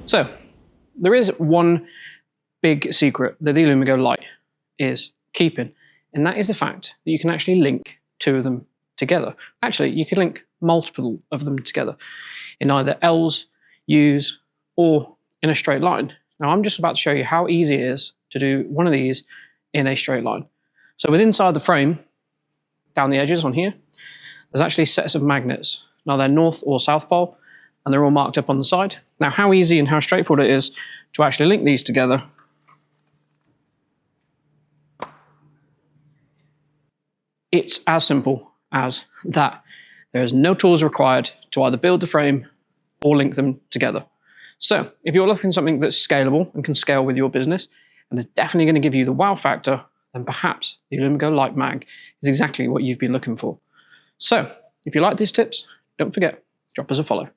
So there is one big secret that the Illumigo Lite is keeping, and that is the fact that you can actually link two of them together. Actually, you can link multiple of them together in either L's, U's, or in a straight line. Now I'm just about to show you how easy it is to do one of these in a straight line. So with inside the frame, down the edges on here, there's actually sets of magnets. Now they're north or south pole, and they're all marked up on the side. Now how easy and how straightforward it is to actually link these together. It's as simple as that. There's no tools required to either build the frame or link them together. So if you're looking for something that's scalable and can scale with your business, and is definitely going to give you the wow factor, then perhaps the Illumigo Lite Mag is exactly what you've been looking for. So if you like these tips, don't forget, drop us a follow.